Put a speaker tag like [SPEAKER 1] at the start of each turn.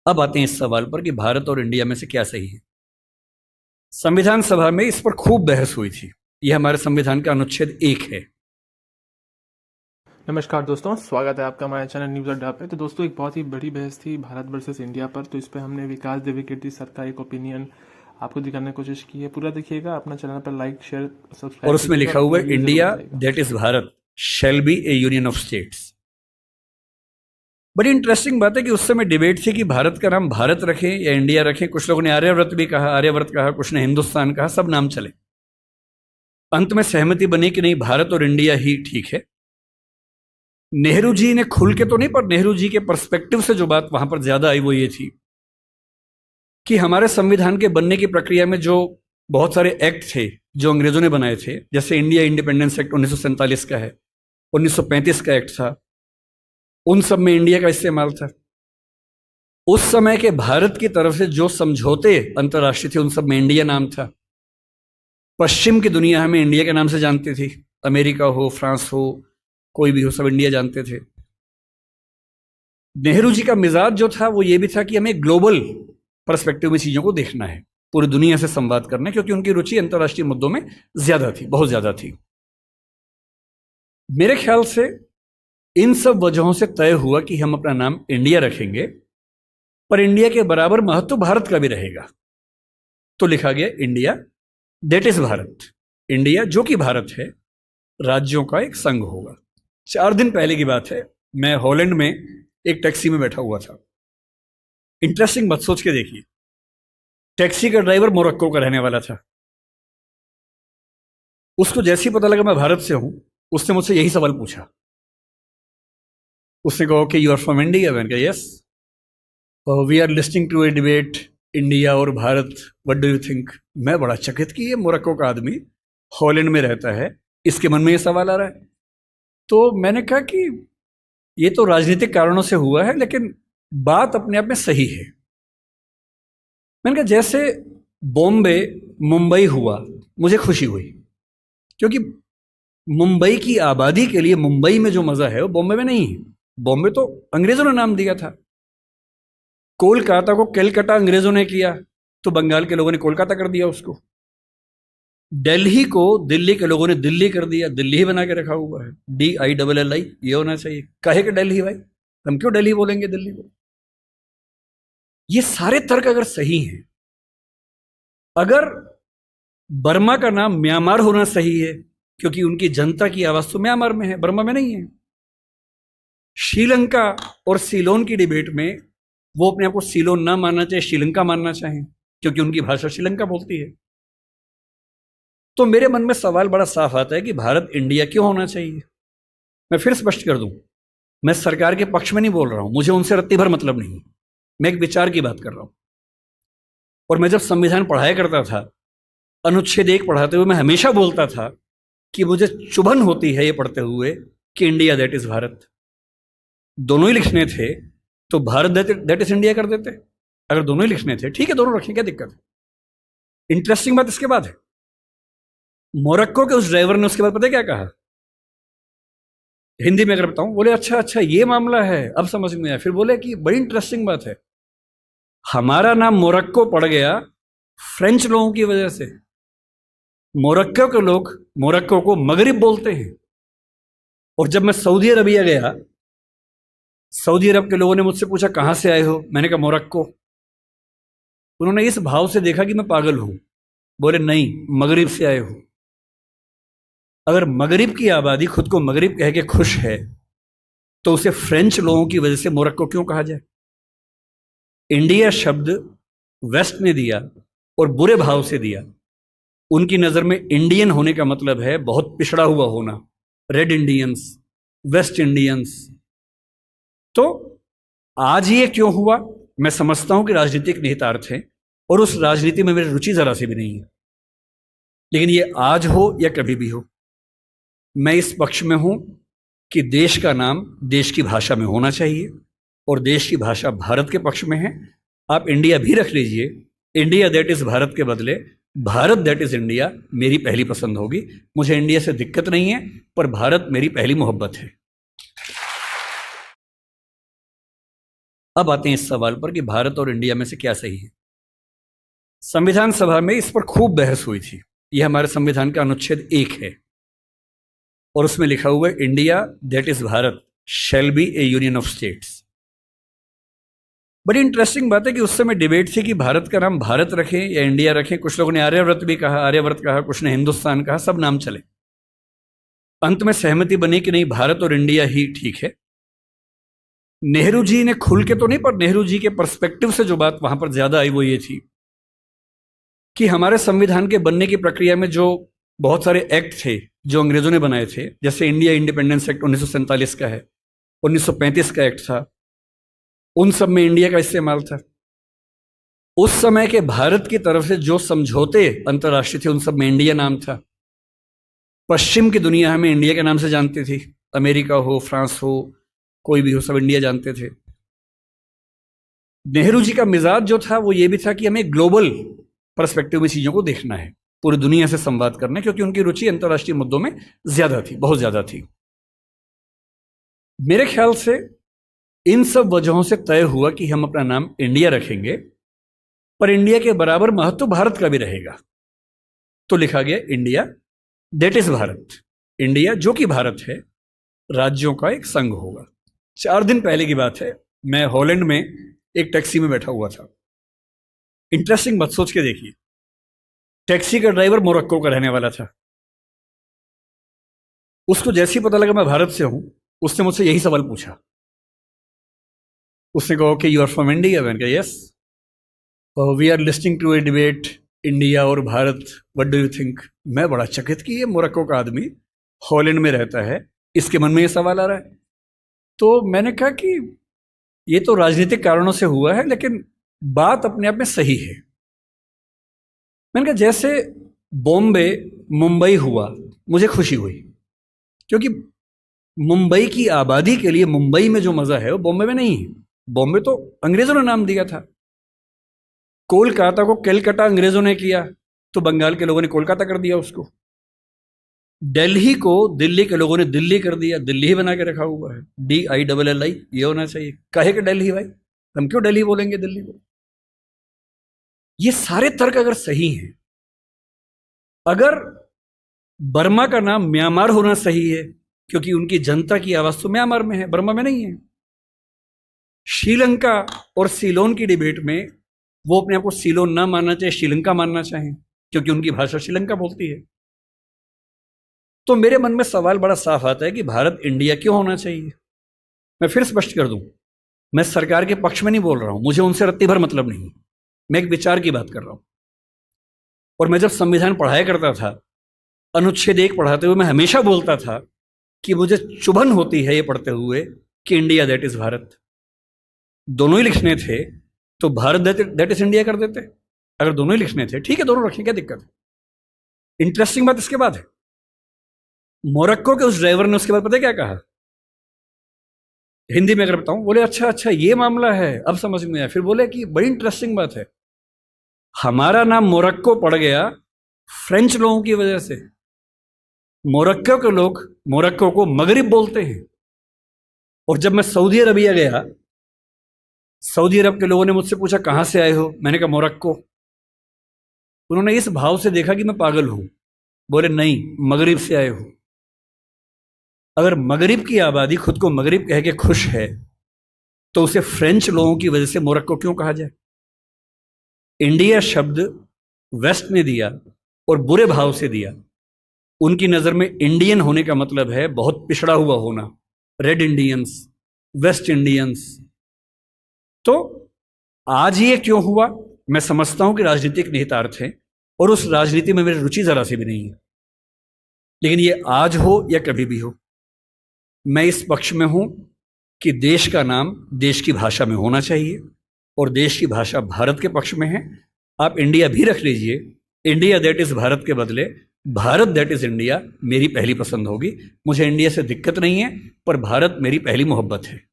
[SPEAKER 1] अब आते हैं इस सवाल पर कि भारत और इंडिया में से क्या सही है। संविधान सभा में इस पर खूब बहस हुई थी। यह हमारे संविधान का अनुच्छेद 1 है।
[SPEAKER 2] नमस्कार दोस्तों, स्वागत है आपका हमारे चैनल न्यूज़ अड्डा पे। तो दोस्तों, एक बहुत ही बड़ी बहस थी भारत वर्सेस इंडिया पर। तो इस पे हमने विकास द्विवेदी सर का एक ओपिनियन आपको दिखाने की कोशिश की है। पूरा देखिएगा, अपना चैनल पर लाइक शेयर सब्सक्राइब
[SPEAKER 1] और उसमें लिखा हुआ है India that is Bharat shall be A union of states. बड़ी इंटरेस्टिंग बात है कि उस समय डिबेट थी कि भारत का नाम भारत रखें या इंडिया रखें। कुछ लोगों ने आर्यव्रत भी कहा, आर्यव्रत कहा, कुछ ने हिंदुस्तान कहा, सब नाम चले। अंत में सहमति बनी कि नहीं, भारत और इंडिया ही ठीक है। नेहरू जी ने खुल के तो नहीं, पर नेहरू जी के पर्सपेक्टिव से जो बात वहां पर ज्यादा आई वो ये थी कि हमारे संविधान के बनने की प्रक्रिया में जो बहुत सारे एक्ट थे जो अंग्रेजों ने बनाए थे, जैसे इंडिया इंडिपेंडेंस एक्ट 1947 का है, 1935 का एक्ट था, उन सब में इंडिया का इस्तेमाल था। उस समय के भारत की तरफ से जो समझौते अंतर्राष्ट्रीय थे उन सब में इंडिया नाम था। पश्चिम की दुनिया हमें इंडिया के नाम से जानती थी, अमेरिका हो, फ्रांस हो, कोई भी हो, सब इंडिया जानते थे। नेहरू जी का मिजाज जो था वो ये भी था कि हमें ग्लोबल पर्सपेक्टिव में चीजों को देखना है, पूरी दुनिया से संवाद करना है, क्योंकि उनकी रुचि अंतर्राष्ट्रीय मुद्दों में ज्यादा थी, बहुत ज्यादा थी। मेरे ख्याल से इन सब वजहों से तय हुआ कि हम अपना नाम इंडिया रखेंगे, पर इंडिया के बराबर महत्व भारत का भी रहेगा। तो लिखा गया India that is Bharat. India जो कि भारत है, राज्यों का एक संघ होगा। 4 दिन पहले की बात है, मैं हॉलैंड में एक टैक्सी में बैठा हुआ था। इंटरेस्टिंग बात सोच के देखिए, टैक्सी का ड्राइवर मोरक्को का रहने वाला था। उसको जैसे ही पता लगा मैं भारत से हूं, उसने मुझसे यही सवाल पूछा। उसने कहा कि यू आर फ्रॉम इंडिया? मैंने कहा yes. We are listing to a debate India और Bharat, what do you think? मैं बड़ा चकित कि ये मोरक्को का आदमी हॉलैंड में रहता है, इसके मन में ये सवाल आ रहा है। तो मैंने कहा कि ये तो राजनीतिक कारणों से हुआ है, लेकिन बात अपने आप में सही है। मैंने कहा जैसे बॉम्बे मुंबई हुआ, मुझे खुशी हुई, क्योंकि मुंबई की आबादी के लिए मुंबई में जो मजा है वो बॉम्बे में नहीं है। बॉम्बे तो अंग्रेजों ने नाम दिया था। कोलकाता को कैलकाटा अंग्रेजों ने किया, तो बंगाल के लोगों ने कोलकाता कर दिया उसको। दिल्ली को दिल्ली के लोगों ने दिल्ली कर दिया, दिल्ली ही बना के रखा हुआ है, DILLI। ये होना चाहिए। काहे के दिल्ली भाई, हम क्यों दिल्ली बोलेंगे दिल्ली को? ये सारे तर्क अगर सही हैं, अगर बर्मा का नाम म्यांमार होना सही है, क्योंकि उनकी जनता की आवाज तो म्यांमार में है, बर्मा में नहीं है। श्रीलंका और सीलोन की डिबेट में वो अपने आप को सीलोन ना मानना चाहे, श्रीलंका मानना चाहें, क्योंकि उनकी भाषा श्रीलंका बोलती है। तो मेरे मन में सवाल बड़ा साफ आता है कि भारत इंडिया क्यों होना चाहिए। मैं फिर स्पष्ट कर दूं, मैं सरकार के पक्ष में नहीं बोल रहा हूं, मुझे उनसे रत्ती भर मतलब नहीं। मैं एक विचार की बात कर रहा हूं। और मैं जब संविधान पढ़ाया करता था, अनुच्छेद 1 पढ़ाते हुए मैं हमेशा बोलता था कि मुझे चुभन होती है ये पढ़ते हुए कि इंडिया दैट इज भारत। दोनों ही लिखने थे तो भारत दैट इज इंडिया कर देते। अगर दोनों ही लिखने थे, ठीक है, दोनों रखें, क्या दिक्कत है। इंटरेस्टिंग बात इसके बाद है, मोरक्को के उस ड्राइवर ने उसके बाद पता है क्या कहा? हिंदी में अगर बताऊं, बोले अच्छा अच्छा ये मामला है, अब समझ में आया। फिर बोले कि बड़ी इंटरेस्टिंग बात है, हमारा नाम मोरक्को पड़ गया फ्रेंच लोगों की वजह से। मोरक्को के लोग मोरक्को को मगरिब बोलते हैं। और जब मैं सऊदी अरबिया गया, सऊदी अरब के लोगों ने मुझसे पूछा कहां से आए हो, मैंने कहा मोरक्को। उन्होंने इस भाव से देखा कि मैं पागल हूं, बोले नहीं, मगरिब से आए हो। अगर मगरिब की आबादी खुद को मगरिब कह के खुश है, तो उसे फ्रेंच लोगों की वजह से मोरक्को क्यों कहा जाए? इंडिया शब्द वेस्ट ने दिया और बुरे भाव से दिया। उनकी नजर में इंडियन होने का मतलब है बहुत पिछड़ा हुआ होना, रेड इंडियंस, वेस्ट इंडियंस। तो आज ये क्यों हुआ? मैं समझता हूं कि राजनीतिक निहितार्थ है, और उस राजनीति में मेरी रुचि जरा सी भी नहीं है। लेकिन ये आज हो या कभी भी हो, मैं इस पक्ष में हूं कि देश का नाम देश की भाषा में होना चाहिए, और देश की भाषा भारत के पक्ष में है। आप इंडिया भी रख लीजिए, इंडिया दैट इज भारत के बदले भारत दैट इज इंडिया मेरी पहली पसंद होगी। मुझे इंडिया से दिक्कत नहीं है, पर भारत मेरी पहली मोहब्बत है। अब आते हैं इस सवाल पर कि भारत और इंडिया में से क्या सही है। संविधान सभा में इस पर खूब बहस हुई थी। यह हमारे संविधान का अनुच्छेद 1 है और उसमें लिखा हुआ है, India that is Bharat shall be A union of states. बड़ी इंटरेस्टिंग बात है कि उस समय डिबेट थी कि भारत का नाम भारत रखें या इंडिया रखें। कुछ लोगों ने आर्यव्रत भी कहा, आर्यव्रत कहा, कुछ ने हिंदुस्तान कहा, सब नाम चले। अंत में सहमति बनी कि नहीं, भारत और इंडिया ही ठीक है। नेहरू जी ने खुल के तो नहीं, पर नेहरू जी के पर्सपेक्टिव से जो बात वहां पर ज्यादा आई वो ये थी कि हमारे संविधान के बनने की प्रक्रिया में जो बहुत सारे एक्ट थे जो अंग्रेजों ने बनाए थे, जैसे इंडिया इंडिपेंडेंस एक्ट 1947 का है, 1935 का एक्ट था, उन सब में इंडिया का इस्तेमाल था। उस समय के भारत की तरफ से जो समझौते अंतर्राष्ट्रीय थे उन सब में इंडिया नाम था। पश्चिम की दुनिया हमें इंडिया के नाम से जानती थी, अमेरिका हो, फ्रांस हो, कोई भी हो, सब इंडिया जानते थे। नेहरू जी का मिजाज जो था वो ये भी था कि हमें ग्लोबल पर्सपेक्टिव में चीजों को देखना है, पूरी दुनिया से संवाद करना है, क्योंकि उनकी रुचि अंतर्राष्ट्रीय मुद्दों में ज्यादा थी, बहुत ज्यादा थी। मेरे ख्याल से इन सब वजहों से तय हुआ कि हम अपना नाम इंडिया रखेंगे, पर इंडिया के बराबर महत्व भारत का भी रहेगा। तो लिखा गया India that is Bharat, India जो कि भारत है, राज्यों का एक संघ होगा। 4 दिन पहले की बात है, मैं हॉलैंड में एक टैक्सी में बैठा हुआ था। इंटरेस्टिंग बात सोच के देखिए, टैक्सी का ड्राइवर मोरक्को का रहने वाला था। उसको जैसे ही पता लगा मैं भारत से हूं, उसने मुझसे यही सवाल पूछा। उसने कहा कि यू आर फ्रॉम इंडिया? मैंने कहा yes. We are listing to a debate India और Bharat, what do you think? मैं बड़ा चकित कि ये मोरक्को का आदमी हॉलैंड में रहता है, इसके मन में ये सवाल आ रहा है। तो मैंने कहा कि ये तो राजनीतिक कारणों से हुआ है, लेकिन बात अपने आप में सही है। मैंने कहा जैसे बॉम्बे मुंबई हुआ, मुझे खुशी हुई, क्योंकि मुंबई की आबादी के लिए मुंबई में जो मजा है वो बॉम्बे में नहीं है। बॉम्बे तो अंग्रेजों ने नाम दिया था। कोलकाता को कैलकाटा अंग्रेजों ने किया, तो बंगाल के लोगों ने कोलकाता कर दिया उसको। दिल्ली को दिल्ली के लोगों ने दिल्ली कर दिया, दिल्ली ही बना के रखा हुआ है, DILLI, ये होना चाहिए। काहे के दिल्ली भाई, हम क्यों दिल्ली बोलेंगे दिल्ली को? ये सारे तर्क अगर सही हैं, अगर बर्मा का नाम म्यांमार होना सही है, क्योंकि उनकी जनता की आवाज तो म्यांमार में है, बर्मा में नहीं है। श्रीलंका और सीलोन की डिबेट में वो अपने आप को सीलोन ना मानना चाहे, श्रीलंका मानना चाहें, क्योंकि उनकी भाषा श्रीलंका बोलती है। तो मेरे मन में सवाल बड़ा साफ आता है कि भारत इंडिया क्यों होना चाहिए। मैं फिर स्पष्ट कर दूं, मैं सरकार के पक्ष में नहीं बोल रहा हूं, मुझे उनसे रत्ती भर मतलब नहीं, मैं एक विचार की बात कर रहा हूं। और मैं जब संविधान पढ़ाया करता था, अनुच्छेद 1 पढ़ाते हुए मैं हमेशा बोलता था कि मुझे चुभन होती है ये पढ़ते हुए कि इंडिया दैट इज भारत। दोनों ही लिखने थे तो भारत दैट इज इंडिया कर देते। अगर दोनों ही लिखने थे, ठीक है, दोनों रखें, क्या दिक्कत है। इंटरेस्टिंग बात इसके बाद है, मोरक्को के उस ड्राइवर ने उसके बाद पता है क्या कहा, हिंदी में अगर बताऊं, बोले अच्छा अच्छा ये मामला है, अब समझ में आया। फिर बोले कि बड़ी इंटरेस्टिंग बात है, हमारा नाम मोरक्को पड़ गया फ्रेंच लोगों की वजह से। मोरक्को के लोग मोरक्को को मगरिब बोलते हैं। और जब मैं सऊदी अरबिया गया, सऊदी अरब के लोगों ने मुझसे पूछा कहां से आए हो, मैंने कहा मोरक्को। उन्होंने इस भाव से देखा कि मैं पागल हूं, बोले नहीं, मगरिब से आए हो। अगर मगरिब की आबादी खुद को मगरिब कह के खुश है, तो उसे फ्रेंच लोगों की वजह से मोरक्को क्यों कहा जाए? इंडिया शब्द वेस्ट ने दिया और बुरे भाव से दिया। उनकी नजर में इंडियन होने का मतलब है बहुत पिछड़ा हुआ होना, रेड इंडियंस, वेस्ट इंडियंस। तो आज ये क्यों हुआ? मैं समझता हूं कि राजनीतिक निहितार्थ है और उस राजनीति में मेरी रुचि जरा सी भी नहीं है, लेकिन ये आज हो या कभी भी हो, मैं इस पक्ष में हूं कि देश का नाम देश की भाषा में होना चाहिए और देश की भाषा भारत के पक्ष में है। आप इंडिया भी रख लीजिए, इंडिया दैट इज भारत के बदले भारत दैट इज इंडिया मेरी पहली पसंद होगी। मुझे इंडिया से दिक्कत नहीं है, पर भारत मेरी पहली मोहब्बत है।